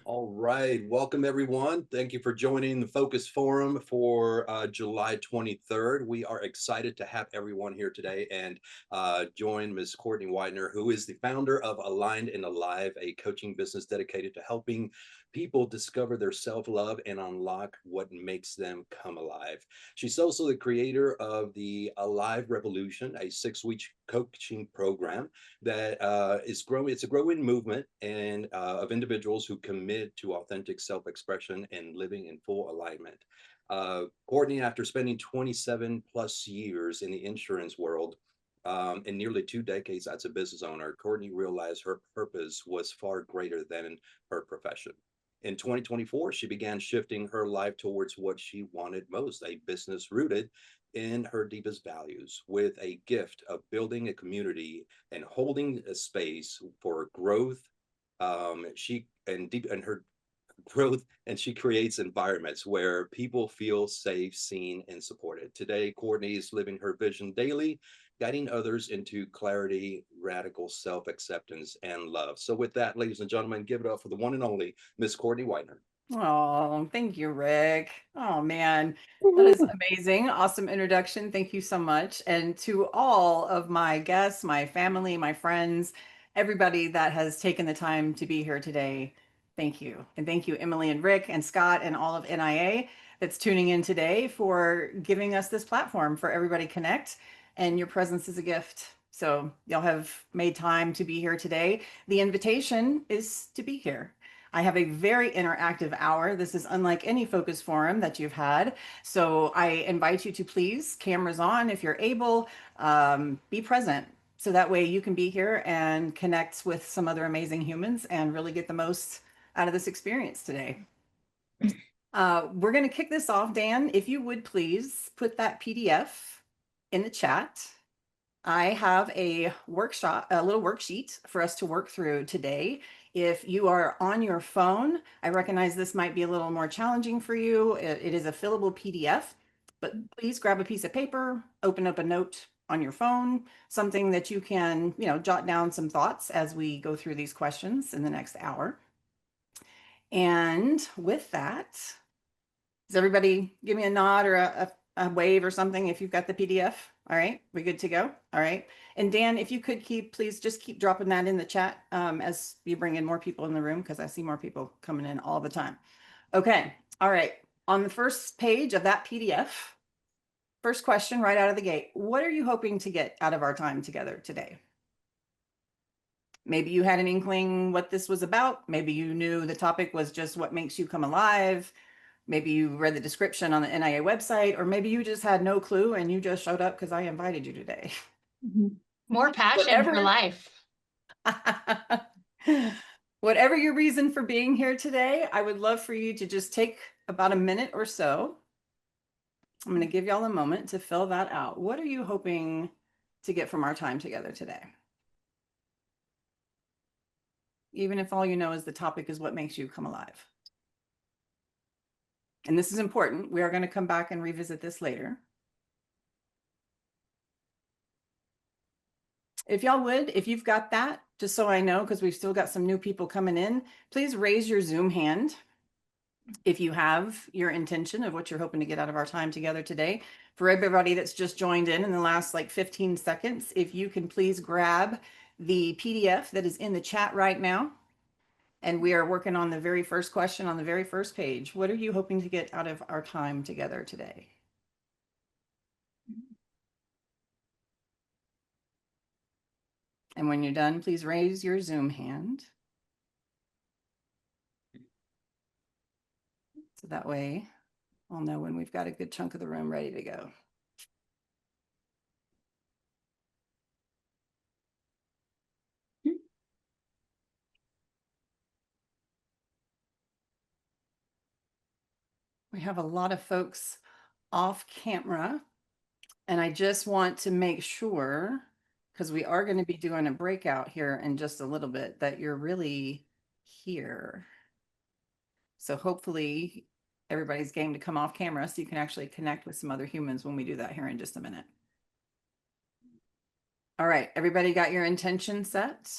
All right. Welcome, everyone. Thank you for joining the Focus Forum for July 23rd. We are excited to have everyone here today and join Ms. Courtney Weidner, who is the founder of Aligned and Alive, a coaching business dedicated to helping people discover their self-love and unlock what makes them come alive. She's also the creator of the Alive Revolution, a 6-week coaching program that is growing. It's a growing movement and of individuals who commit to authentic self-expression and living in full alignment. Courtney, after spending 27 plus years in the insurance world, and nearly 2 decades as a business owner, Courtney realized her purpose was far greater than her profession. In 2024, she began shifting her life towards what she wanted most, a business rooted in her deepest values, with a gift of building a community and holding a space for growth. She and deep and her growth, and she creates environments where people feel safe, seen, and supported. Today, Courtney is living her vision daily, guiding others into clarity, radical self-acceptance, and love. So with that, ladies and gentlemen, give it up for the one and only Miss Courtney Weidner. Oh, thank you, Rick. Oh, man, that is amazing. Awesome introduction. Thank you so much. And to all of my guests, my family, my friends, everybody that has taken the time to be here today, thank you. And thank you, Emily and Rick and Scott and all of NIA that's tuning in today for giving us this platform for everybody connect. And your presence is a gift. So y'all have made time to be here today. The invitation is to be here. I have a very interactive hour. This is unlike any focus forum that you've had. So I invite you to please, cameras on if you're able, be present. So that way you can be here and connect with some other amazing humans and really get the most out of this experience today. We're going to kick this off. Dan, if you would please put that PDF in the chat. I have a workshop, a little worksheet for us to work through today. If you are on your phone, I recognize this might be a little more challenging for you. It is a fillable PDF, but please grab a piece of paper, open up a note on your phone, something that you can, jot down some thoughts as we go through these questions in the next hour. And with that, does everybody give me a nod or a wave or something if you've got the PDF? All right, we good to go? All right. And Dan, if you could please just keep dropping that in the chat as you bring in more people in the room, because I see more people coming in all the time. Okay. All right. On the first page of that PDF, first question right out of the gate, what are you hoping to get out of our time together today? Maybe you had an inkling what this was about. Maybe you knew the topic was just what makes you come alive. Maybe you read the description on the NIA website, or maybe you just had no clue and you just showed up because I invited you today. More passion for Whatever, life. whatever your reason for being here today, I would love for you to just take about a minute or so. I'm going to give y'all a moment to fill that out. What are you hoping to get from our time together today? Even if all you know is the topic is what makes you come alive. And this is important. We are going to come back and revisit this later. If y'all would, if you've got that, just so I know, because we've still got some new people coming in, please raise your Zoom hand if you have your intention of what you're hoping to get out of our time together today. For everybody that's just joined in the last like 15 seconds, if you can please grab the PDF that is in the chat right now. And we are working on the very first question on the very first page. What are you hoping to get out of our time together today? And when you're done, please raise your Zoom hand. So that way I'll know when we've got a good chunk of the room ready to go. We have a lot of folks off camera, and I just want to make sure, because we are going to be doing a breakout here in just a little bit, that you're really here. So hopefully everybody's game to come off camera so you can actually connect with some other humans when we do that here in just a minute. All right, everybody got your intention set?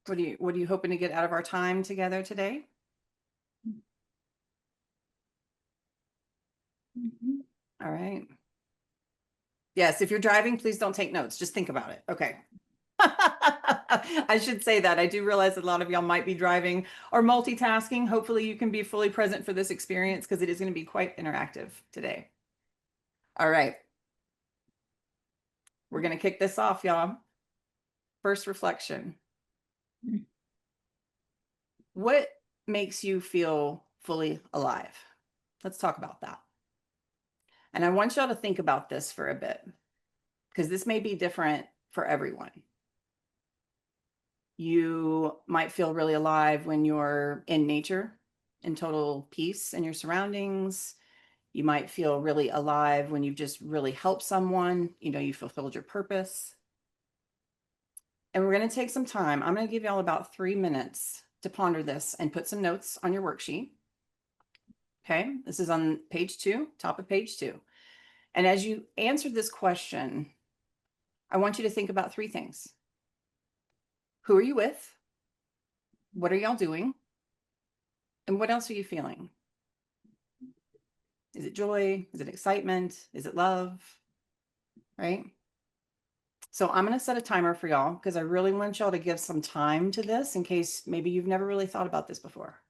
What are you hoping to get out of our time together today? All right. Yes, if you're driving, please don't take notes. Just think about it. Okay. I should say that. I do realize that a lot of y'all might be driving or multitasking. Hopefully you can be fully present for this experience because it is going to be quite interactive today. All right. We're going to kick this off, y'all. First reflection. What makes you feel fully alive? Let's talk about that. And I want y'all to think about this for a bit because this may be different for everyone. You might feel really alive when you're in nature, in total peace in your surroundings. You might feel really alive when you've just really helped someone, you fulfilled your purpose. And we're going to take some time. I'm going to give y'all about 3 minutes to ponder this and put some notes on your worksheet. Okay, this is on page 2, top of page 2. And as you answer this question, I want you to think about 3 things. Who are you with? What are y'all doing? And what else are you feeling? Is it joy? Is it excitement? Is it love? Right? So I'm going to set a timer for y'all because I really want y'all to give some time to this in case maybe you've never really thought about this before.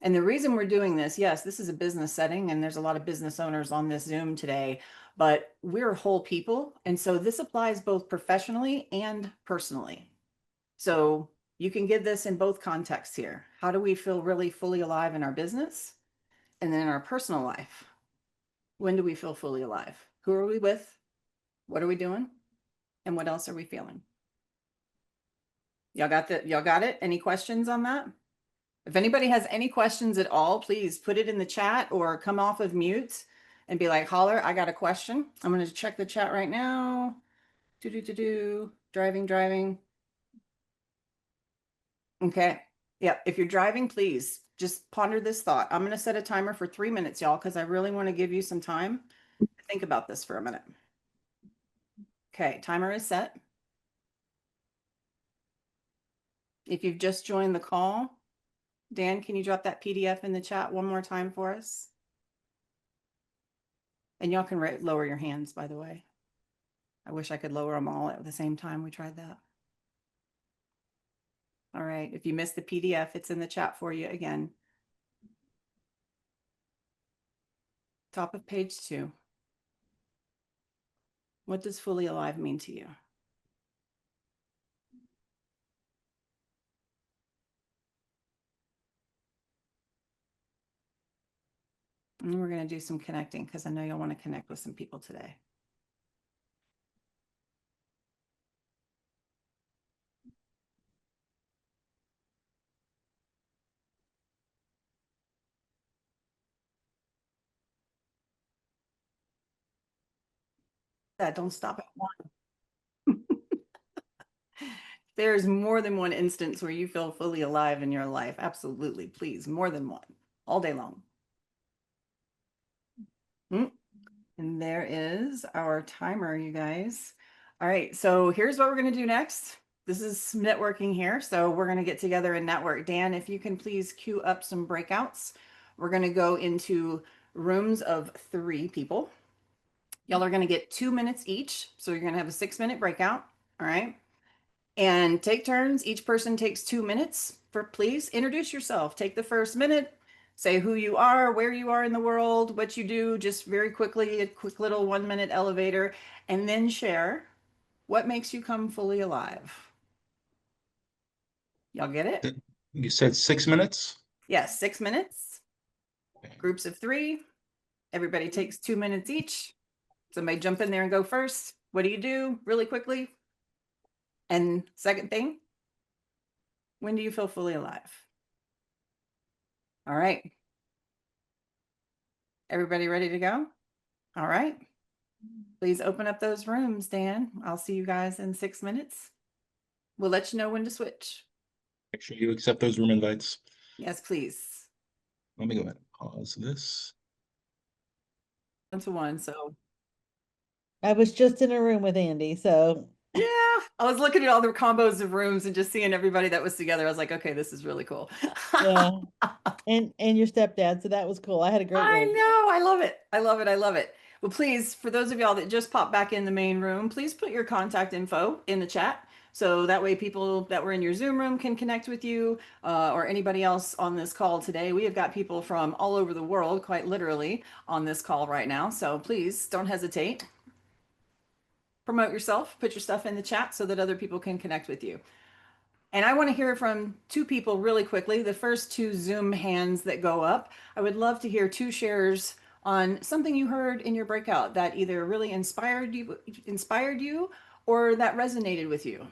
And the reason we're doing this, yes, this is a business setting and there's a lot of business owners on this Zoom today, but we're whole people. And so this applies both professionally and personally. So you can get this in both contexts here. How do we feel really fully alive in our business? And then in our personal life, when do we feel fully alive? Who are we with? What are we doing? And what else are we feeling? Y'all got that? Y'all got it? Any questions on that? If anybody has any questions at all, please put it in the chat or come off of mute and be like, holler, I got a question. I'm going to check the chat right now. Driving. Okay. Yeah. If you're driving, please just ponder this thought. I'm going to set a timer for 3 minutes, y'all, because I really want to give you some time to think about this for a minute. Okay. Timer is set. If you've just joined the call, Dan, can you drop that PDF in the chat one more time for us? And y'all can lower your hands, by the way. I wish I could lower them all at the same time. We tried that. All right. If you missed the PDF, it's in the chat for you again. Top of page 2. What does fully alive mean to you? And we're going to do some connecting because I know you'll want to connect with some people today. Don't stop at one. There's more than one instance where you feel fully alive in your life. Absolutely. Please, more than one, all day long. And there is our timer, you guys. All right, so here's what we're going to do next. This is networking here. So we're going to get together and network. Dan, if you can please queue up some breakouts. We're going to go into rooms of 3 people. Y'all are going to get 2 minutes each. So you're going to have a 6-minute breakout. All right. And take turns. Each person takes 2 minutes. Please introduce yourself. Take the first minute. Say who you are, where you are in the world, what you do, just very quickly, a quick little 1-minute elevator, and then share what makes you come fully alive. Y'all get it? You said 6 minutes? Yes, 6 minutes. Groups of 3. Everybody takes 2 minutes each. Somebody jump in there and go first. What do you do really quickly? And second thing, when do you feel fully alive? All right. Everybody ready to go? All right. Please open up those rooms, Dan. I'll see you guys in 6 minutes. We'll let you know when to switch. Make sure you accept those room invites. Yes, please. Let me go ahead and pause this. 1-to-1, so. I was just in a room with Andy, so. Yeah. I was looking at all the combos of rooms and just seeing everybody that was together. I was like, okay, this is really cool. Yeah. And your stepdad, so that was cool. I had a great I room. know. I love it. I love it. I love it. Well, please, for those of y'all that just popped back in the main room, please put your contact info in the chat. So that way people that were in your Zoom room can connect with you or anybody else on this call today. We have got people from all over the world, quite literally, on this call right now. So please don't hesitate. Promote yourself, put your stuff in the chat so that other people can connect with you. And I want to hear from two people really quickly. The first two Zoom hands that go up, I would love to hear two shares on something you heard in your breakout that either really inspired you or that resonated with you.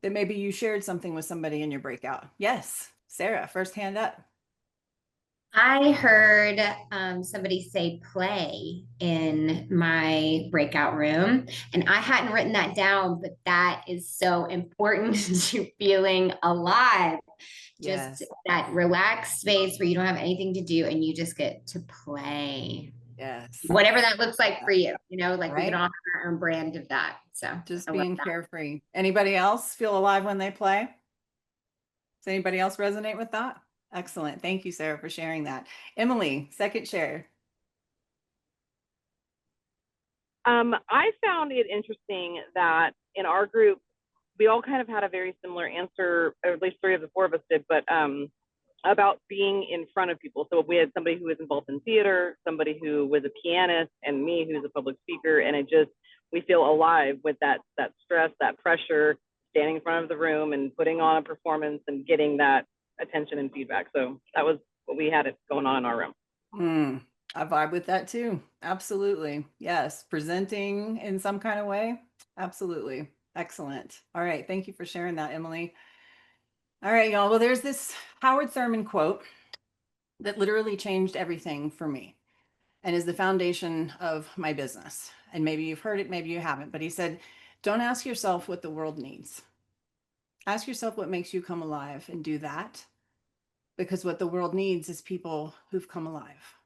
That maybe you shared something with somebody in your breakout. Yes, Sarah, first hand up. I heard somebody say play in my breakout room, and I hadn't written that down, but that is so important to feeling alive. Just Yes. that relaxed space where you don't have anything to do and you just get to play. Yes. Whatever that looks like for you, like we can Right. all have our own brand of that. So Just I love being that. carefree. Anybody else feel alive when they play? Does anybody else resonate with that? Excellent. Thank you, Sarah, for sharing that. Emily, second share. I found it interesting that in our group, we all kind of had a very similar answer, or at least three of the four of us did, but about being in front of people. So we had somebody who was involved in theater, somebody who was a pianist, and me who's a public speaker. And we feel alive with that stress, that pressure, standing in front of the room and putting on a performance and getting that attention and feedback. So that was what we had going on in our room. I vibe with that too. Absolutely. Yes. Presenting in some kind of way. Absolutely. Excellent. All right. Thank you for sharing that, Emily. All right, y'all. Well, there's this Howard Thurman quote that literally changed everything for me and is the foundation of my business. And maybe you've heard it, maybe you haven't, but he said, don't ask yourself what the world needs. Ask yourself what makes you come alive and do that, because what the world needs is people who've come alive.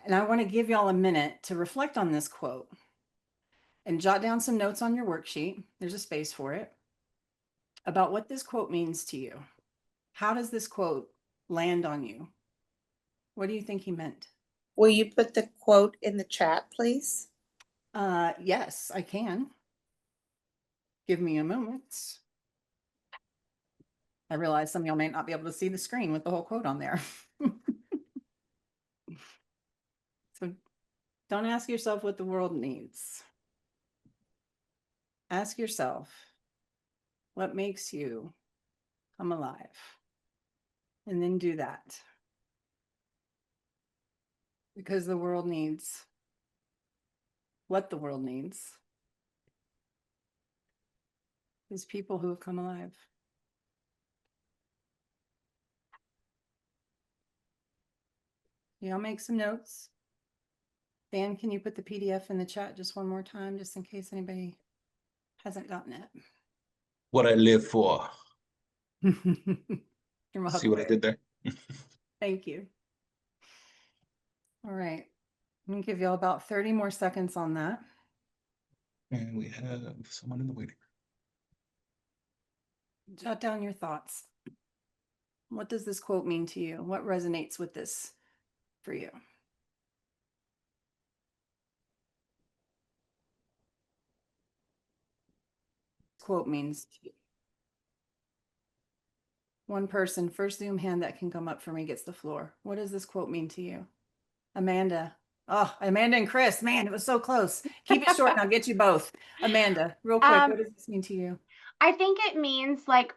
And I want to give y'all a minute to reflect on this quote and jot down some notes on your worksheet. There's a space for it about what this quote means to you. How does this quote land on you? What do you think he meant? Will you put the quote in the chat, please? Yes, I can. Give me a moment. I realize some of y'all may not be able to see the screen with the whole quote on there. So don't ask yourself what the world needs. Ask yourself what makes you come alive. And then do that. Because the world needs what the world needs is people who have come alive. Y'all make some notes. Dan, can you put the PDF in the chat just one more time, just in case anybody hasn't gotten it? What I live for. You're See what I did there? Thank you. All right. I'm going to give you all about 30 more seconds on that. And we have someone in the waiting room. Jot down your thoughts. What does this quote mean to you? What resonates with this for you? Quote means to you. One person, first Zoom hand that can come up for me gets the floor. What does this quote mean to you? Amanda. Oh, Amanda and Chris. Man, it was so close. Keep it short and I'll get you both. Amanda, real quick, what does this mean to you? I think it means like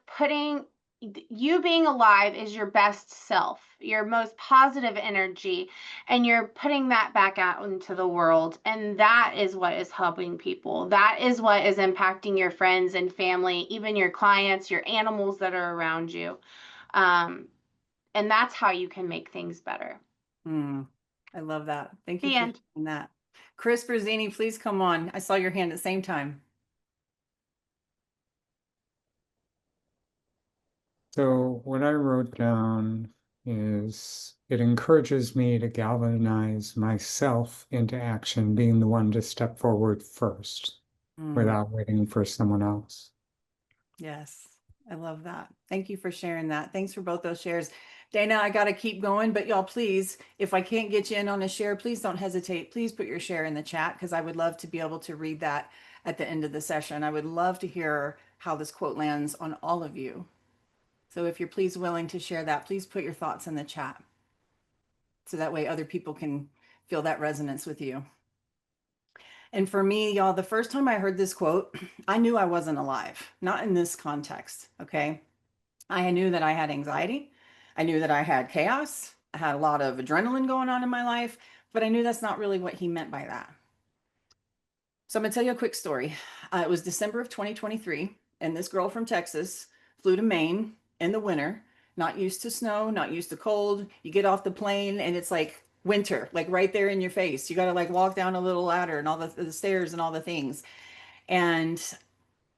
you being alive is your best self, your most positive energy, and you're putting that back out into the world. And that is what is helping people. That is what is impacting your friends and family, even your clients, your animals that are around you. And that's how you can make things better. I love that. Thank you The for end. sharing that. Chris Berzini, please come on. I saw your hand at the same time. So what I wrote down is it encourages me to galvanize myself into action, being the one to step forward first without waiting for someone else. Yes, I love that. Thank you for sharing that. Thanks for both those shares. Dana, I got to keep going, but y'all, please, if I can't get you in on a share, please don't hesitate. Please put your share in the chat because I would love to be able to read that at the end of the session. I would love to hear how this quote lands on all of you. So if you're please willing to share that, please put your thoughts in the chat. So that way other people can feel that resonance with you. And for me, y'all, the first time I heard this quote, I knew I wasn't alive, not in this context. Okay. I knew that I had anxiety. I knew that I had chaos. I had a lot of adrenaline going on in my life, but I knew that's not really what he meant by that. So I'm going to tell you a quick story. It was December of 2023, and this girl from Texas flew to Maine in the winter, not used to snow, not used to cold. You get off the plane and it's like winter, like right there in your face. You got to like walk down a little ladder and all the stairs and all the things. And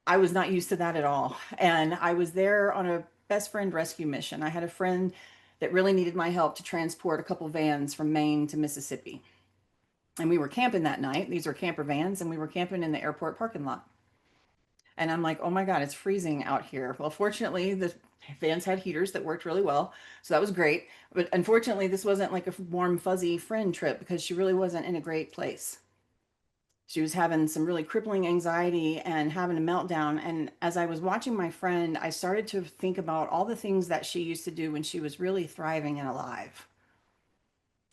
I was not used to that at all. And I was there on a best friend rescue mission. I had a friend that really needed my help to transport a couple vans from Maine to Mississippi. And we were camping that night. These are camper vans, and we were camping in the airport parking lot. And I'm like, oh my God, it's freezing out here. Well, fortunately, the vans had heaters that worked really well. So that was great. But unfortunately, this wasn't like a warm, fuzzy friend trip because she really wasn't in a great place. She was having some really crippling anxiety and having a meltdown. And as I was watching my friend, I started to think about all the things that she used to do when she was really thriving and alive.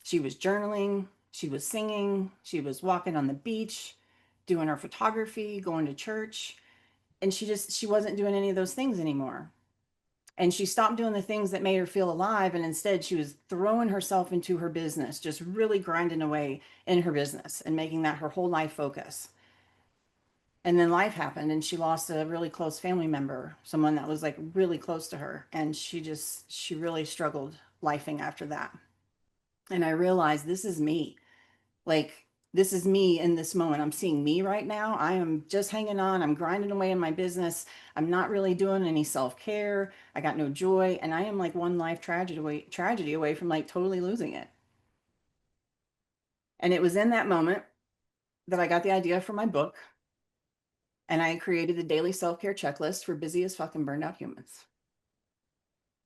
She was journaling, she was singing, she was walking on the beach, doing her photography, going to church. And she wasn't doing any of those things anymore. And she stopped doing the things that made her feel alive. And instead, she was throwing herself into her business, just really grinding away in her business and making that her whole life focus. And then life happened and she lost a really close family member, someone that was like really close to her. And she really struggled lifing after that. And I realized this is me. Like, this is me in this moment. I'm seeing me right now. I am just hanging on. I'm grinding away in my business. I'm not really doing any self-care. I got no joy. And I am like one life tragedy away from like totally losing it. And it was in that moment that I got the idea for my book. And I created the daily self-care checklist for busy as fucking burned out humans.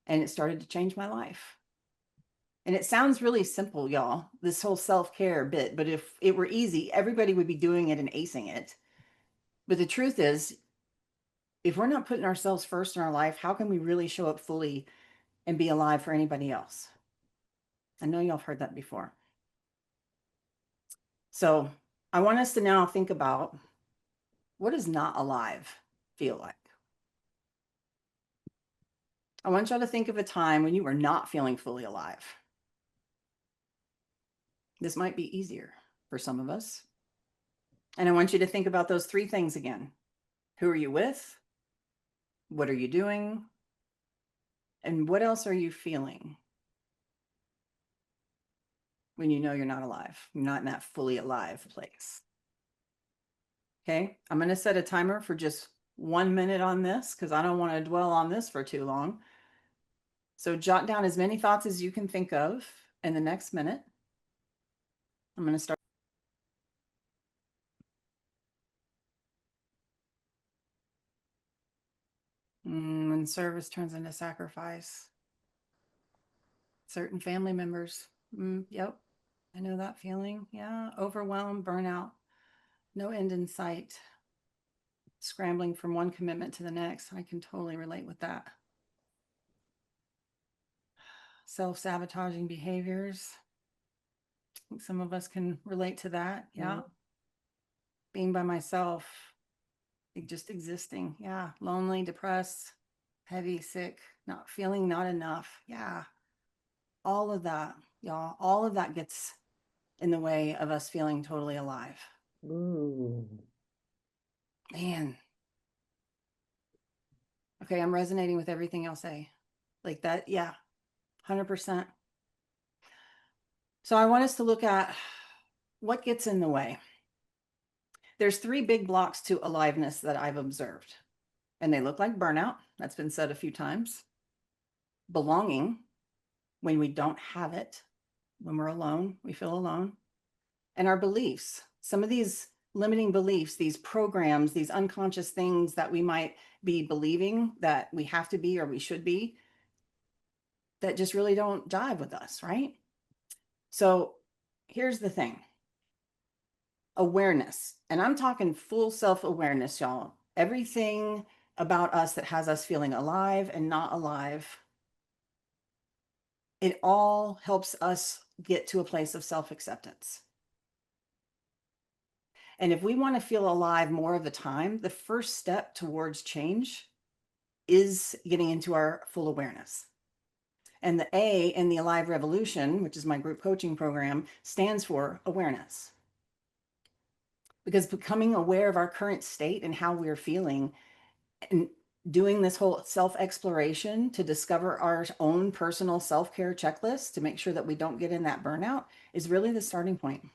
And it started to change my life. And it sounds really simple, y'all, this whole self-care bit, but if it were easy, everybody would be doing it and acing it. But the truth is, if we're not putting ourselves first in our life, how can we really show up fully and be alive for anybody else? I know y'all have heard that before. So I want us to now think about, what does not alive feel like? I want y'all to think of a time when you were not feeling fully alive. This might be easier for some of us. And I want you to think about those three things again. Who are you with? What are you doing? And what else are you feeling when you know you're not alive? You're not in that fully alive place. Okay, I'm going to set a timer for just 1 minute on this because I don't want to dwell on this for too long. So jot down as many thoughts as you can think of in the next minute. I'm going to start. When service turns into sacrifice. Certain family members. Yep, I know that feeling. Yeah, overwhelmed, burnout, no end in sight. Scrambling from one commitment to the next. I can totally relate with that. Self-sabotaging behaviors. I think some of us can relate to that. Yeah. Being by myself, just existing. Yeah. Lonely, depressed, heavy, sick, not feeling not enough. Yeah. All of that, y'all, all of that gets in the way of us feeling totally alive. Ooh. Man. Okay, I'm resonating with everything I'll say. Like that, yeah, 100%. So I want us to look at what gets in the way. There's three big blocks to aliveness that I've observed, and they look like burnout. That's been said a few times. Belonging, when we don't have it, when we're alone, we feel alone. And our beliefs, some of these limiting beliefs, these programs, these unconscious things that we might be believing that we have to be or we should be, that just really don't jive with us, right? So here's the thing. Awareness, and I'm talking full self-awareness, y'all. Everything about us that has us feeling alive and not alive, it all helps us get to a place of self-acceptance. And if we want to feel alive more of the time, the first step towards change is getting into our full awareness. And the A in the Alive Revolution, which is my group coaching program, stands for awareness. Because becoming aware of our current state and how we're feeling and doing this whole self-exploration to discover our own personal self-care checklist to make sure that we don't get in that burnout is really the starting point.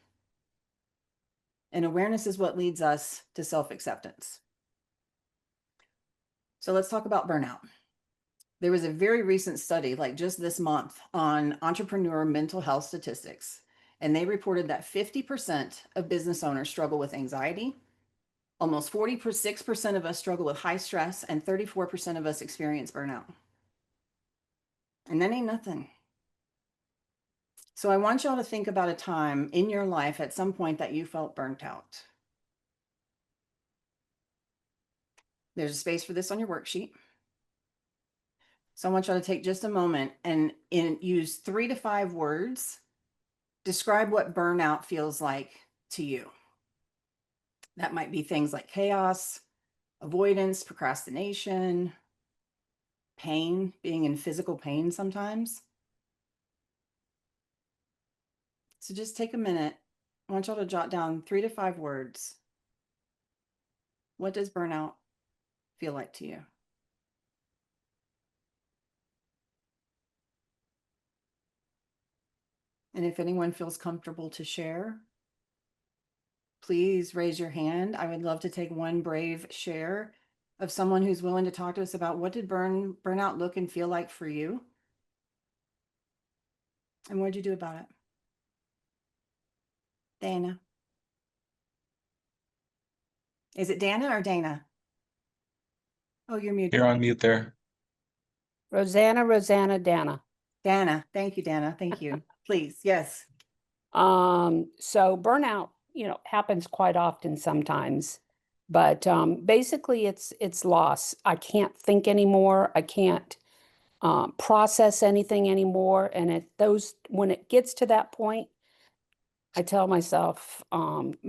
And awareness is what leads us to self-acceptance. So let's talk about burnout. There was a very recent study, like just this month, on entrepreneur mental health statistics. And they reported that 50% of business owners struggle with anxiety. Almost 46% of us struggle with high stress, and 34% of us experience burnout. And that ain't nothing. So I want y'all to think about a time in your life at some point that you felt burnt out. There's a space for this on your worksheet. So I want y'all to take just a moment and use 3 to 5 words. Describe what burnout feels like to you. That might be things like chaos, avoidance, procrastination, pain, being in physical pain sometimes. So just take a minute. I want y'all to jot down 3 to 5 words. What does burnout feel like to you? And if anyone feels comfortable to share, please raise your hand. I would love to take one brave share of someone who's willing to talk to us about what did burnout look and feel like for you? And what did you do about it? Dana. Is it Dana or Dana? Oh, you're muted. You're on mute there. Rosanna, Dana. Dana. Thank you, Dana. Thank you. Please. Yes. So burnout, happens quite often sometimes, but basically it's loss. I can't think anymore. I can't process anything anymore. And when it gets to that point, I tell myself,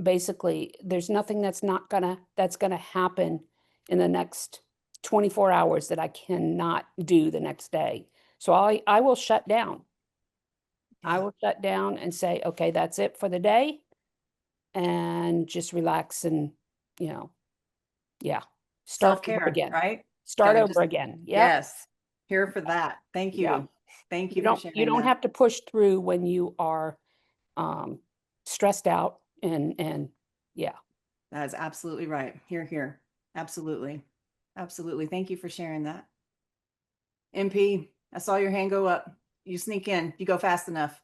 basically, there's nothing that's gonna happen in the next 24 hours that I cannot do the next day. So I will shut down. I will shut down and say, okay, that's it for the day, and just relax and, yeah, start over Self-care, again. right? Start Gotta over just- again. Yep. Yes. Here for that. Thank you. Yeah. Thank you for sharing You don't that. have to push through when you are stressed out and yeah. That is absolutely right. Here. Absolutely. Absolutely. Thank you for sharing that. MP, I saw your hand go up. You sneak in. You go fast enough.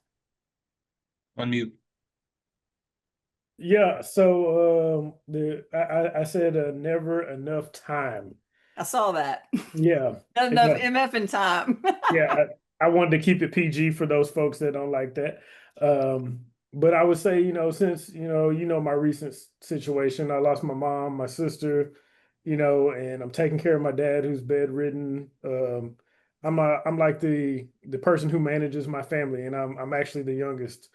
Unmute. Yeah, so I said never enough time. I saw that. Yeah, Not enough yeah, MF in time. yeah. I wanted to keep it PG for those folks that don't like that. But I would say, since my recent situation, I lost my mom, my sister, and I'm taking care of my dad who's bedridden. I'm like the person who manages my family, and I'm actually the youngest.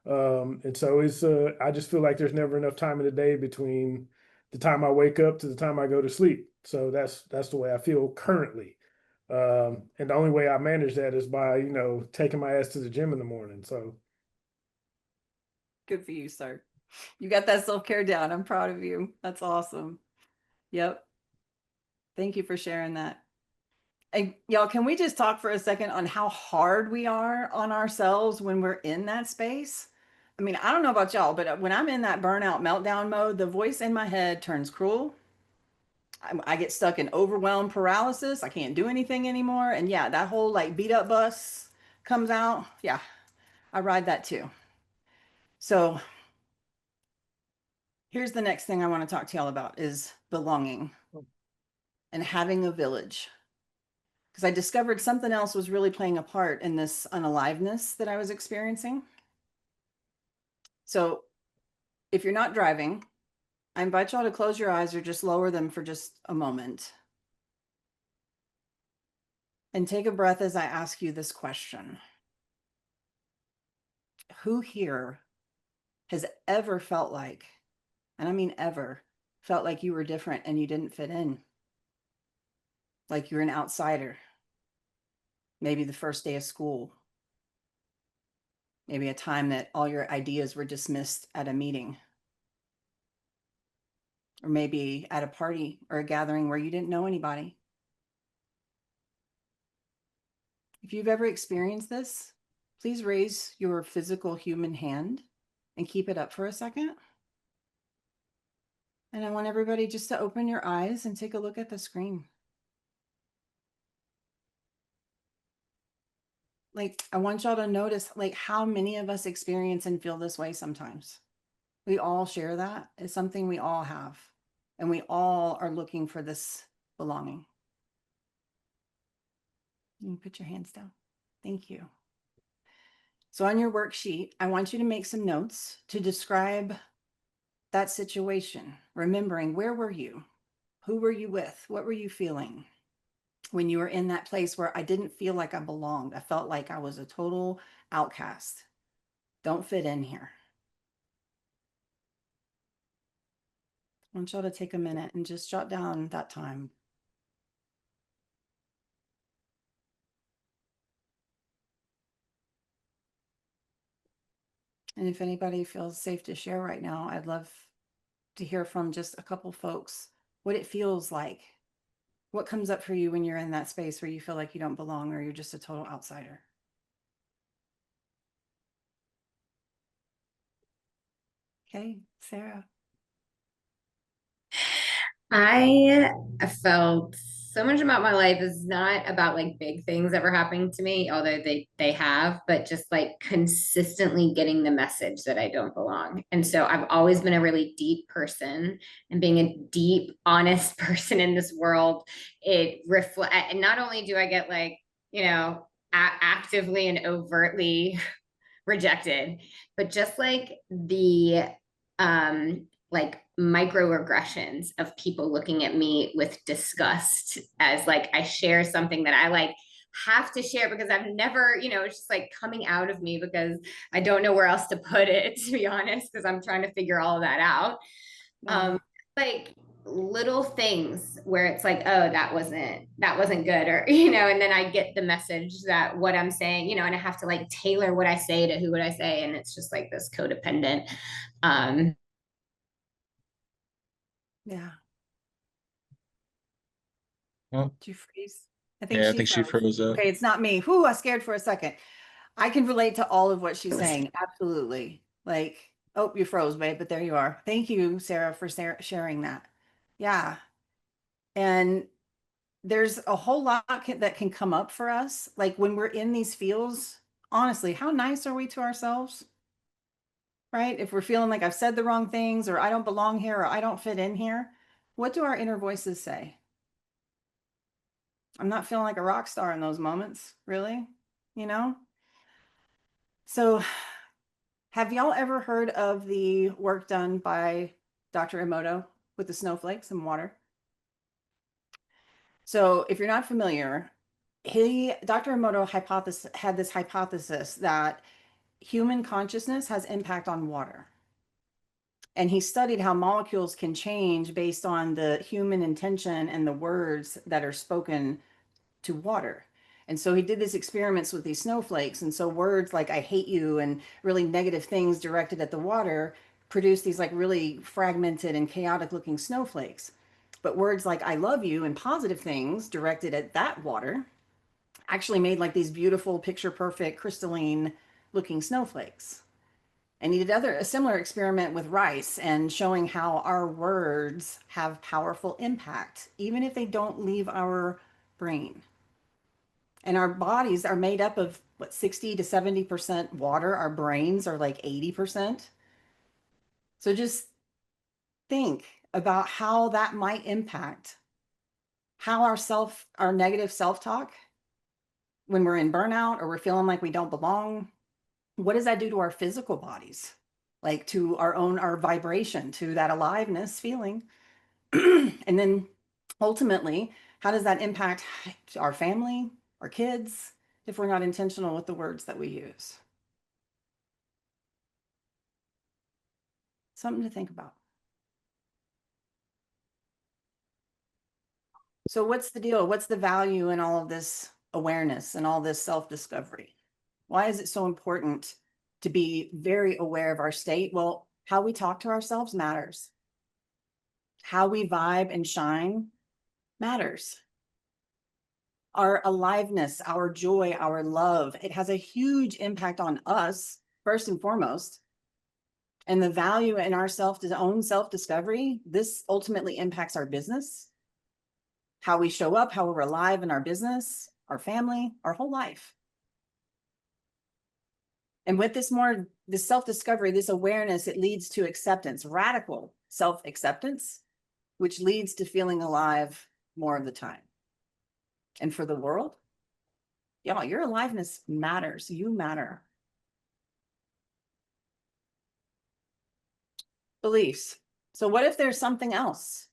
And so it's I just feel like there's never enough time in the day between the time I wake up to the time I go to sleep. So that's the way I feel currently. And the only way I manage that is by, taking my ass to the gym in the morning. So Good for you, sir. You got that self-care down. I'm proud of you. That's awesome. Yep. Thank you for sharing that. And y'all, can we just talk for a second on how hard we are on ourselves when we're in that space? I mean, I don't know about y'all, but when I'm in that burnout meltdown mode, the voice in my head turns cruel. I get stuck in overwhelmed paralysis. I can't do anything anymore. And yeah, that whole like beat up bus comes out, yeah, I ride that too. So here's the next thing I want to talk to y'all about is belonging and having a village. Because I discovered something else was really playing a part in this unaliveness that I was experiencing. So if you're not driving, I invite y'all to close your eyes or just lower them for just a moment. And take a breath as I ask you this question. Who here has ever felt like, and I mean ever, felt like you were different and you didn't fit in? Like you're an outsider? Maybe the first day of school. Maybe a time that all your ideas were dismissed at a meeting. Or maybe at a party or a gathering where you didn't know anybody. If you've ever experienced this, please raise your physical human hand and keep it up for a second. And I want everybody just to open your eyes and take a look at the screen. Like, I want y'all to notice like how many of us experience and feel this way sometimes. We all share that. It's something we all have. And we all are looking for this belonging. You can put your hands down. Thank you. So on your worksheet, I want you to make some notes to describe that situation, remembering where were you? Who were you with? What were you feeling when you were in that place where I didn't feel like I belonged? I felt like I was a total outcast. Don't fit in here. I want y'all to take a minute and just jot down that time. And if anybody feels safe to share right now, I'd love to hear from just a couple folks what it feels like. What comes up for you when you're in that space where you feel like you don't belong or you're just a total outsider? Okay, Sarah. I felt so much about my life is not about like big things ever happening to me, although they have, but just like consistently getting the message that I don't belong. And so I've always been a really deep person, and being a deep, honest person in this world, it reflect. And not only do I get like, you know, actively and overtly rejected, but just like microaggressions of people looking at me with disgust as like I share something that I like have to share because I've never, you know, it's just like coming out of me because I don't know where else to put it, to be honest, because I'm trying to figure all of that out. Like little things where it's like, oh, that wasn't good, or you know, and then I get the message that what I'm saying, you know, and I have to like tailor what I say to who would I say, and it's just like this codependent. Yeah. Oh, Did you freeze? yeah, I think she froze up. Okay, it's not me. Whew, I scared for a second. I can relate to all of what she's saying. Absolutely. Like, oh, you froze, babe, but there you are. Thank you, Sarah, for sharing that. Yeah. And there's a whole lot that can come up for us. Like when we're in these fields, honestly, how nice are we to ourselves? Right? If we're feeling like I've said the wrong things or I don't belong here or I don't fit in here, what do our inner voices say? I'm not feeling like a rock star in those moments, really, you know? So have y'all ever heard of the work done by Dr. Emoto with the snowflakes and water? So if you're not familiar, Dr. Emoto had this hypothesis that human consciousness has impact on water. And he studied how molecules can change based on the human intention and the words that are spoken to water. And so he did these experiments with these snowflakes. And so words like I hate you and really negative things directed at the water produce these like really fragmented and chaotic looking snowflakes. But words like I love you and positive things directed at that water actually made like these beautiful picture perfect crystalline looking snowflakes. And he did a similar experiment with rice and showing how our words have powerful impact, even if they don't leave our brain. And our bodies are made up of what, 60 to 70% water. Our brains are like 80%. So just think about how that might impact how our negative self-talk when we're in burnout or we're feeling like we don't belong. What does that do to our physical bodies? Like to our vibration, to that aliveness feeling. And then ultimately, how does that impact our family, our kids, if we're not intentional with the words that we use? Something to think about. So what's the deal? What's the value in all of this awareness and all this self-discovery? Why is it so important to be very aware of our state? Well, how we talk to ourselves matters. How we vibe and shine matters. Our aliveness, our joy, our love, it has a huge impact on us, first and foremost. And the value in our own self-discovery, this ultimately impacts our business, how we show up, how we're alive in our business, our family, our whole life. And with this self-discovery, this awareness, it leads to acceptance, radical self-acceptance, which leads to feeling alive more of the time. And for the world, y'all, your aliveness matters. You matter. Beliefs. So what if there's something else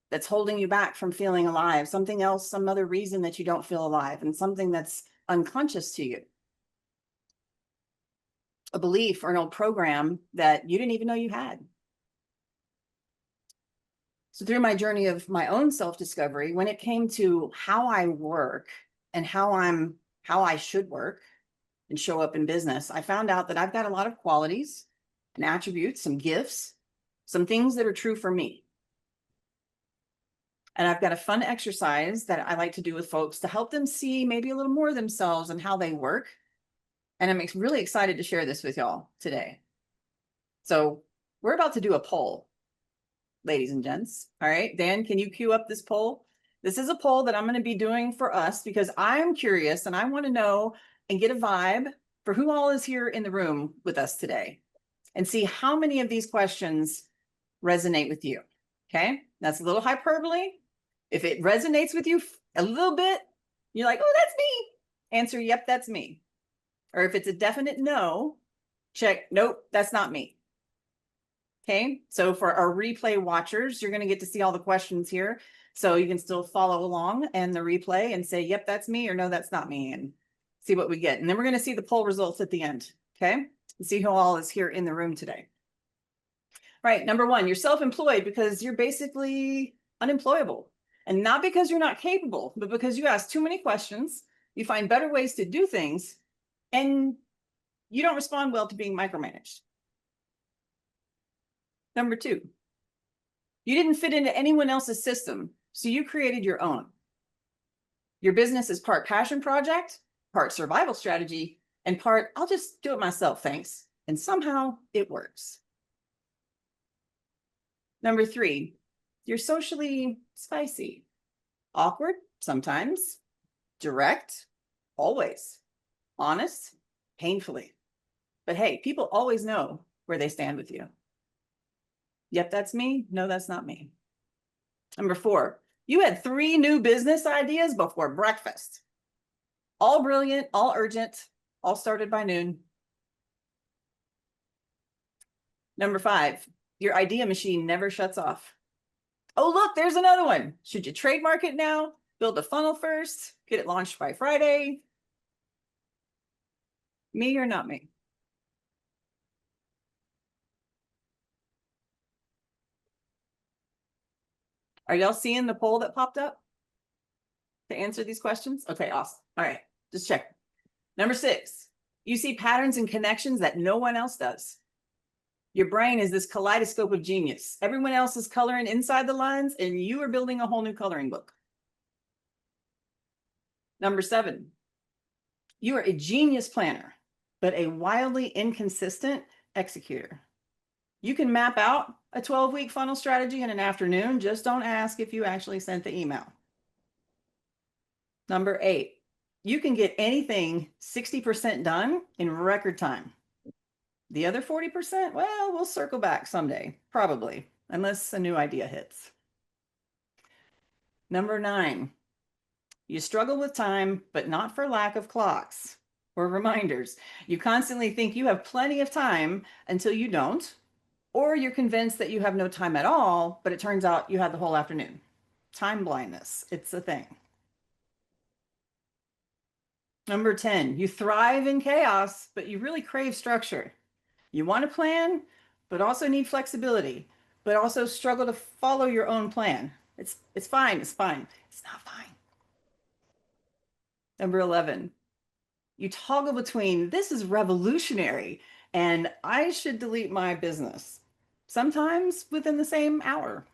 that's holding you back from feeling alive? Something else, some other reason that you don't feel alive, and something that's unconscious to you. A belief or an old program that you didn't even know you had. So through my journey of my own self-discovery, when it came to how I work and how I should work and show up in business, I found out that I've got a lot of qualities and attributes, some gifts, some things that are true for me. And I've got a fun exercise that I like to do with folks to help them see maybe a little more of themselves and how they work. And I'm really excited to share this with y'all today. So we're about to do a poll, ladies and gents. All right, Dan, can you cue up this poll? This is a poll that I'm going to be doing for us because I'm curious and I want to know and get a vibe for who all is here in the room with us today and see how many of these questions resonate with you. Okay, that's a little hyperbole. If it resonates with you a little bit, you're like, oh, that's me. Answer, yep, that's me. Or if it's a definite no, check, nope, that's not me. Okay, so for our replay watchers, you're going to get to see all the questions here. So you can still follow along and the replay and say, yep, that's me, or no, that's not me, and see what we get. And then we're going to see the poll results at the end. Okay, and see who all is here in the room today. Right, number one, you're self-employed because you're basically unemployable. And not because you're not capable, but because you ask too many questions, you find better ways to do things, and you don't respond well to being micromanaged. Number two, you didn't fit into anyone else's system, so you created your own. Your business is part passion project, part survival strategy, and part, I'll just do it myself, thanks. And somehow it works. Number three, you're socially spicy, awkward sometimes, direct, always, honest, painfully. But hey, people always know where they stand with you. Yep, that's me. No, that's not me. Number four, you had 3 new business ideas before breakfast. All brilliant, all urgent, all started by noon. Number 5, your idea machine never shuts off. Oh, look, there's another one. Should you trademark it now? Build a funnel first? Get it launched by Friday? Me or not me? Are y'all seeing the poll that popped up to answer these questions? Okay, awesome. All right, just check. Number 6, you see patterns and connections that no one else does. Your brain is this kaleidoscope of genius. Everyone else is coloring inside the lines, and you are building a whole new coloring book. Number 7, you are a genius planner, but a wildly inconsistent executor. You can map out a 12-week funnel strategy in an afternoon. Just don't ask if you actually sent the email. Number 8, you can get anything 60% done in record time. The other 40%, well, we'll circle back someday, probably, unless a new idea hits. Number 9, you struggle with time, but not for lack of clocks or reminders. You constantly think you have plenty of time until you don't, or you're convinced that you have no time at all, but it turns out you had the whole afternoon. Time blindness, it's a thing. Number 10, you thrive in chaos, but you really crave structure. You want to plan, but also need flexibility, but also struggle to follow your own plan. It's fine, it's fine. It's not fine. Number 11, you toggle between this is revolutionary and I should delete my business, sometimes within the same hour.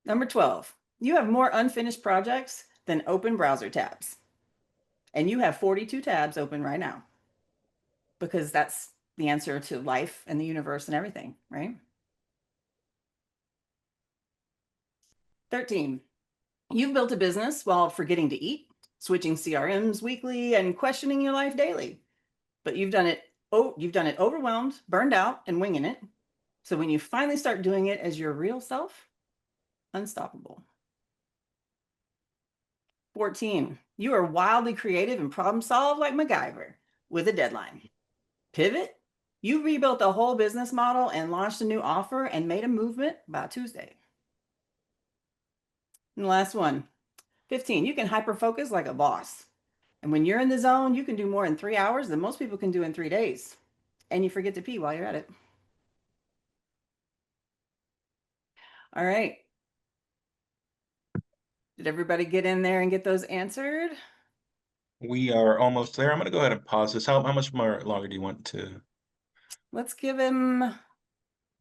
Number 12, you have more unfinished projects than open browser tabs. And you have 42 tabs open right now because that's the answer to life and the universe and everything, right? 13, you've built a business while forgetting to eat, switching CRMs weekly, and questioning your life daily. But you've done it overwhelmed, burned out, and winging it. So when you finally start doing it as your real self, unstoppable. 14, you are wildly creative and problem solve like MacGyver with a deadline. Pivot, you rebuilt a whole business model and launched a new offer and made a movement by Tuesday. And the last one, 15, you can hyper focus like a boss. And when you're in the zone, you can do more in 3 hours than most people can do in 3 days. And you forget to pee while you're at it. All right. Did everybody get in there and get those answered? We are almost there. I'm going to go ahead and pause this. How much more longer do you want to? Let's give him,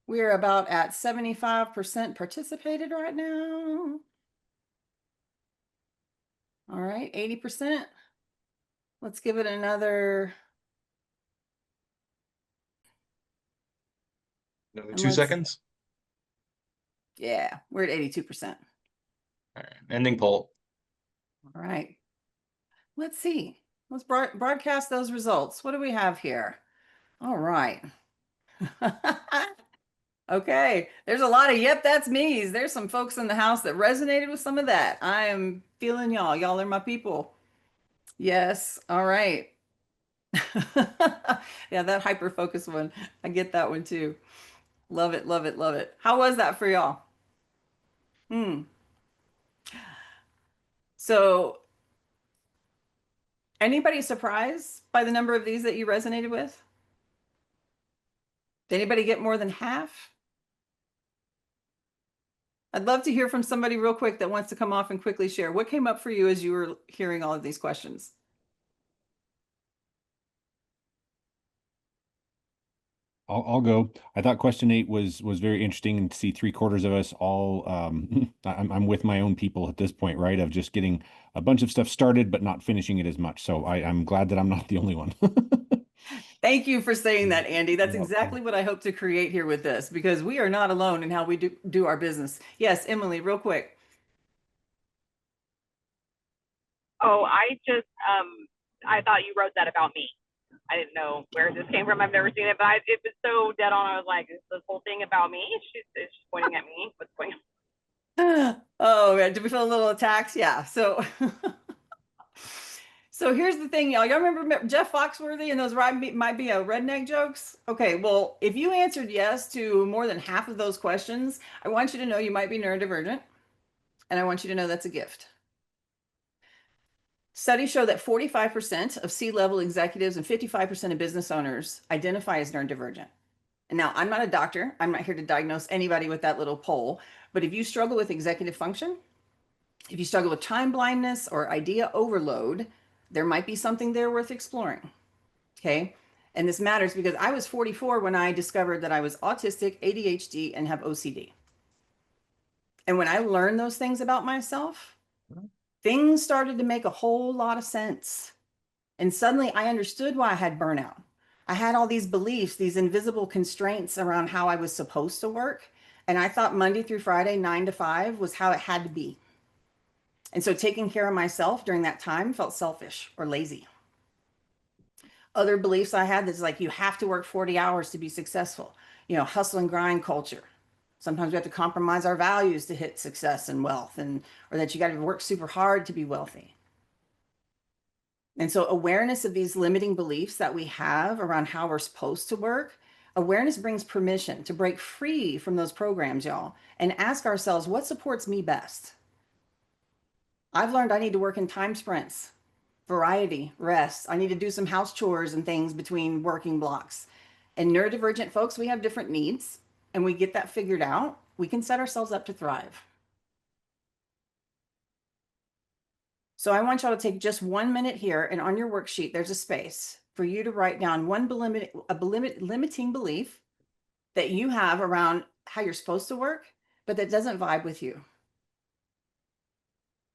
we're about at 75% participated right now. All right, 80%. Let's give it another. Another 2 seconds. Yeah, we're at 82%. All right, ending poll. All right. Let's see. Let's broadcast those results. What do we have here? All right. Okay, there's a lot of yep, that's me's. There's some folks in the house that resonated with some of that. I am feeling y'all. Y'all are my people. Yes. All right. Yeah, that hyper focus one. I get that one too. Love it, love it, love it. How was that for y'all? So, anybody surprised by the number of these that you resonated with? Did anybody get more than half? I'd love to hear from somebody real quick that wants to come off and quickly share. What came up for you as you were hearing all of these questions? I'll go. I thought question 8 was very interesting, and to see 3/4 of us all. I'm with my own people at this point, right? Of just getting a bunch of stuff started, but not finishing it as much. So I'm glad that I'm not the only one. Thank you for saying that, Andy. That's exactly what I hope to create here with this, because we are not alone in how we do our business. Yes, Emily, real quick. Oh, I thought you wrote that about me. I didn't know where this came from. I've never seen it, but it was so dead on. I was like, is this whole thing about me? She's pointing at me. What's going on? Oh, yeah. Did we feel a little attacked? Yeah. So, so here's the thing, y'all. Y'all remember Jeff Foxworthy and those might be a redneck jokes? Okay, well, if you answered yes to more than half of those questions, I want you to know you might be neurodivergent, and I want you to know that's a gift. Studies show that 45% of C-level executives and 55% of business owners identify as neurodivergent. And now, I'm not a doctor. I'm not here to diagnose anybody with that little poll. But if you struggle with executive function, if you struggle with time blindness or idea overload, there might be something there worth exploring. Okay. And this matters because I was 44 when I discovered that I was autistic, ADHD, and have OCD. And when I learned those things about myself, things started to make a whole lot of sense. And suddenly I understood why I had burnout. I had all these beliefs, these invisible constraints around how I was supposed to work. And I thought Monday through Friday, 9 to 5 was how it had to be. And so taking care of myself during that time felt selfish or lazy. Other beliefs I had that's like, you have to work 40 hours to be successful, hustle and grind culture. Sometimes we have to compromise our values to hit success and wealth, or that you got to work super hard to be wealthy. And so awareness of these limiting beliefs that we have around how we're supposed to work, awareness brings permission to break free from those programs, y'all, and ask ourselves, what supports me best? I've learned I need to work in time sprints, variety, rest. I need to do some house chores and things between working blocks. And neurodivergent folks, we have different needs, and we get that figured out. We can set ourselves up to thrive. So I want y'all to take just 1 minute here, and on your worksheet, there's a space for you to write down limiting belief that you have around how you're supposed to work, but that doesn't vibe with you.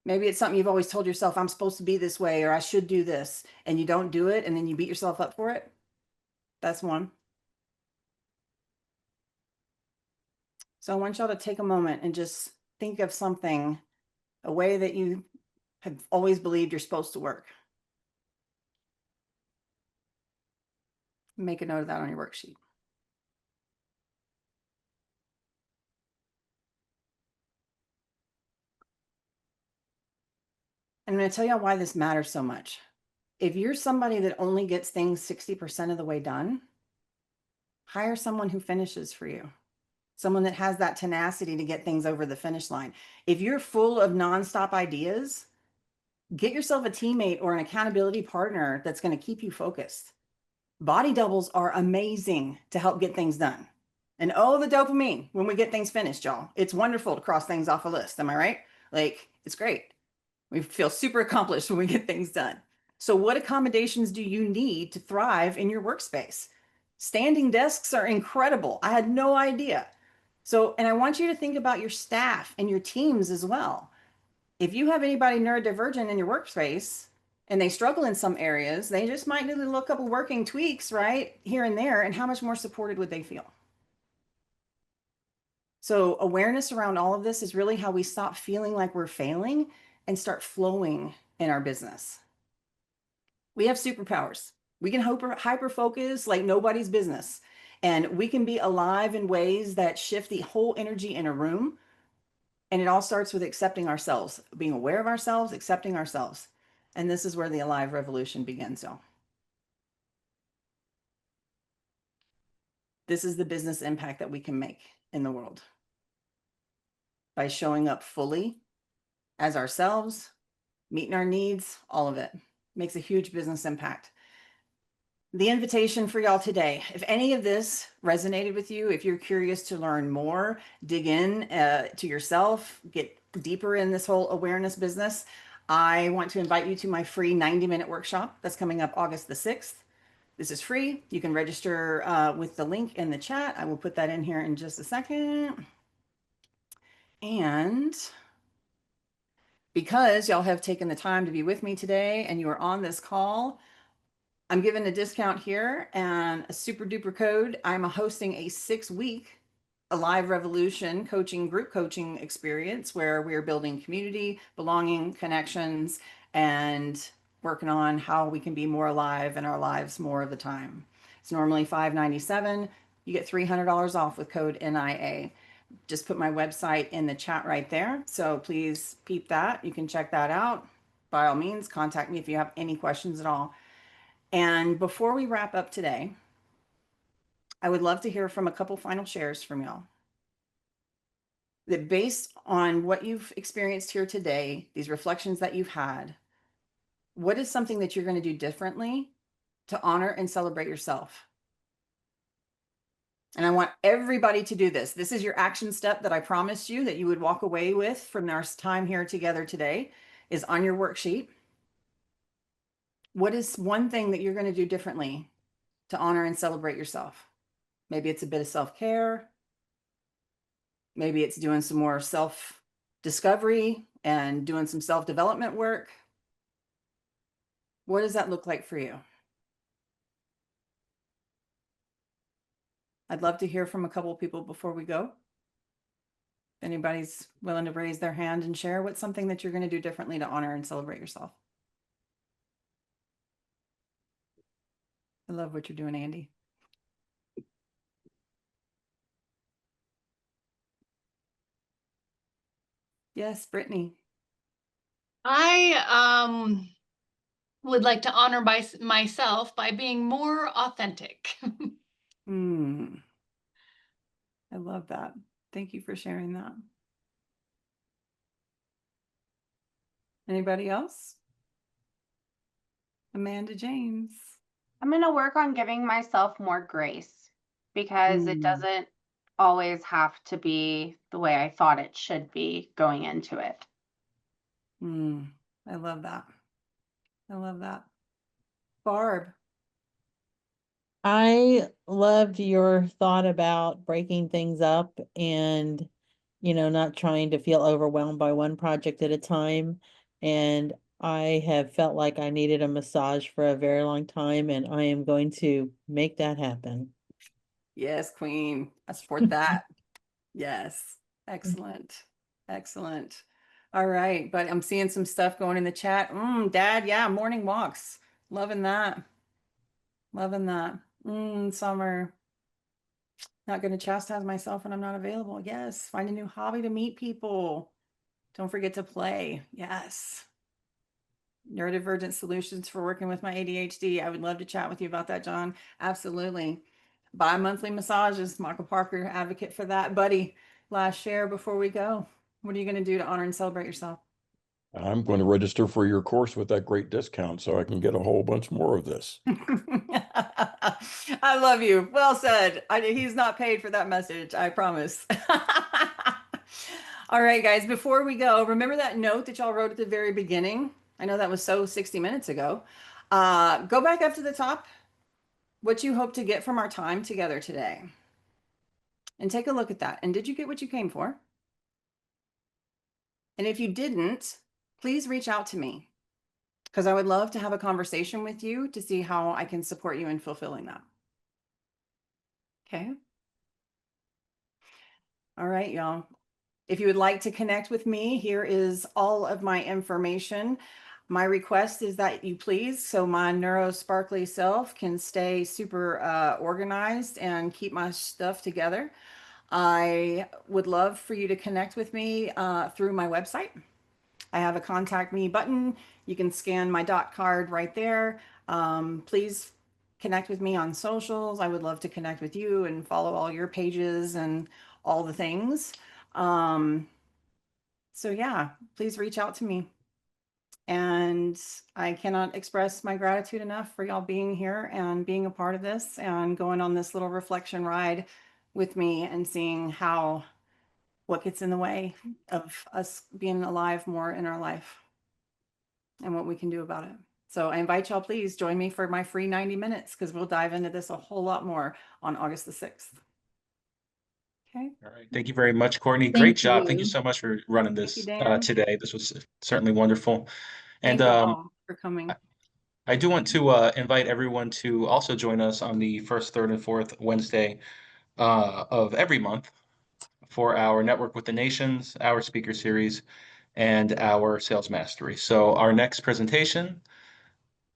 Maybe it's something you've always told yourself, I'm supposed to be this way, or I should do this, and you don't do it, and then you beat yourself up for it. That's one. So I want y'all to take a moment and just think of something, a way that you have always believed you're supposed to work. Make a note of that on your worksheet. I'm going to tell y'all why this matters so much. If you're somebody that only gets things 60% of the way done, hire someone who finishes for you. Someone that has that tenacity to get things over the finish line. If you're full of nonstop ideas, get yourself a teammate or an accountability partner that's going to keep you focused. Body doubles are amazing to help get things done. And oh, the dopamine when we get things finished, y'all. It's wonderful to cross things off a list. Am I right? Like, it's great. We feel super accomplished when we get things done. So what accommodations do you need to thrive in your workspace? Standing desks are incredible. I had no idea. So, and I want you to think about your staff and your teams as well. If you have anybody neurodivergent in your workspace and they struggle in some areas, they just might need a little couple working tweaks, right? Here and there. And how much more supported would they feel? So awareness around all of this is really how we stop feeling like we're failing and start flowing in our business. We have superpowers. We can hyper focus like nobody's business. And we can be alive in ways that shift the whole energy in a room. And it all starts with accepting ourselves, being aware of ourselves, accepting ourselves. And this is where the Alive Revolution begins, y'all. This is the business impact that we can make in the world by showing up fully as ourselves, meeting our needs, all of it makes a huge business impact. The invitation for y'all today, if any of this resonated with you, if you're curious to learn more, dig in to yourself, get deeper in this whole awareness business, I want to invite you to my free 90-minute workshop that's coming up August the 6th. This is free. You can register with the link in the chat. I will put that in here in just a second. And because y'all have taken the time to be with me today and you are on this call, I'm giving a discount here and a super duper code. I'm hosting a 6-week Alive Revolution group coaching experience where we're building community, belonging, connections, and working on how we can be more alive in our lives more of the time. It's normally $597. You get $300 off with code NIA. Just put my website in the chat right there. So please peep that. You can check that out. By all means, contact me if you have any questions at all. And before we wrap up today, I would love to hear from a couple final shares from y'all. That based on what you've experienced here today, these reflections that you've had, what is something that you're going to do differently to honor and celebrate yourself? And I want everybody to do this. This is your action step that I promised you that you would walk away with from our time here together today, is on your worksheet. What is one thing that you're going to do differently to honor and celebrate yourself? Maybe it's a bit of self-care. Maybe it's doing some more self-discovery and doing some self-development work. What does that look like for you? I'd love to hear from a couple of people before we go. anybody's willing to raise their hand and share what's something that you're going to do differently to honor and celebrate yourself. I love what you're doing, Andy. Yes, Brittany. I would like to honor myself by being more authentic. I love that. Thank you for sharing that. Anybody else? Amanda James. I'm going to work on giving myself more grace because it doesn't always have to be the way I thought it should be going into it. I love that. I love that. Barb. I loved your thought about breaking things up and, not trying to feel overwhelmed by one project at a time. And I have felt like I needed a massage for a very long time, and I am going to make that happen. Yes, Queen. I support that. Yes. Excellent. Excellent. All right. But I'm seeing some stuff going in the chat. Dad, yeah, morning walks. Loving that. Loving that. Summer. Not going to chastise myself when I'm not available. Yes. Find a new hobby to meet people. Don't forget to play. Yes. Neurodivergent solutions for working with my ADHD. I would love to chat with you about that, John. Absolutely. Bi-monthly massages. Michael Parker, advocate for that. Buddy, last share before we go. What are you going to do to honor and celebrate yourself? I'm going to register for your course with that great discount so I can get a whole bunch more of this. I love you. Well said. He's not paid for that message. I promise. All right, guys, before we go, remember that note that y'all wrote at the very beginning? I know that was so 60 minutes ago. Go back up to the top. What you hope to get from our time together today. And take a look at that. And did you get what you came for? And if you didn't, please reach out to me, because I would love to have a conversation with you to see how I can support you in fulfilling that. Okay. All right, y'all. If you would like to connect with me, here is all of my information. My request is that you please, so my neuro sparkly self can stay super organized and keep my stuff together. I would love for you to connect with me through my website. I have a contact me button. You can scan my dot card right there. Please connect with me on socials. I would love to connect with you and follow all your pages and all the things. So yeah, please reach out to me. And I cannot express my gratitude enough for y'all being here and being a part of this and going on this little reflection ride with me and seeing what gets in the way of us being alive more in our life and what we can do about it. So I invite y'all, please join me for my free 90 minutes, because we'll dive into this a whole lot more on August the 6th. Okay. All right. Thank you very much, Courtney. Great job. Thank you so much for running this today. This was certainly wonderful. And thank you all for coming. I do want to invite everyone to also join us on the first, third, and fourth Wednesday of every month for our Network with the Nations, our speaker series, and our sales mastery. So our next presentation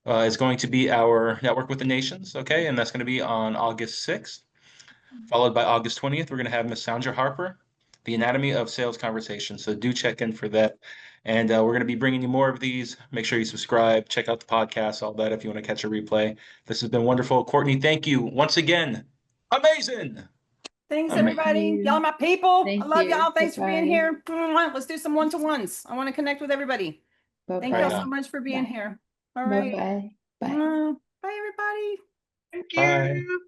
is going to be our Network with the Nations, okay? And that's going to be on August 6th, followed by August 20th. We're going to have Miss Sandra Harper, The Anatomy of Sales Conversation. So do check in for that. And we're going to be bringing you more of these. Make sure you subscribe, check out the podcast, all that if you want to catch a replay. This has been wonderful. Courtney, thank you once again. Amazing. Thanks, everybody. Y'all my people. I love y'all. Thanks for being here. Let's do some one-to-ones. I want to connect with everybody. Thank y'all so much for being here. All right. Bye. Bye, everybody. Thank Bye. you.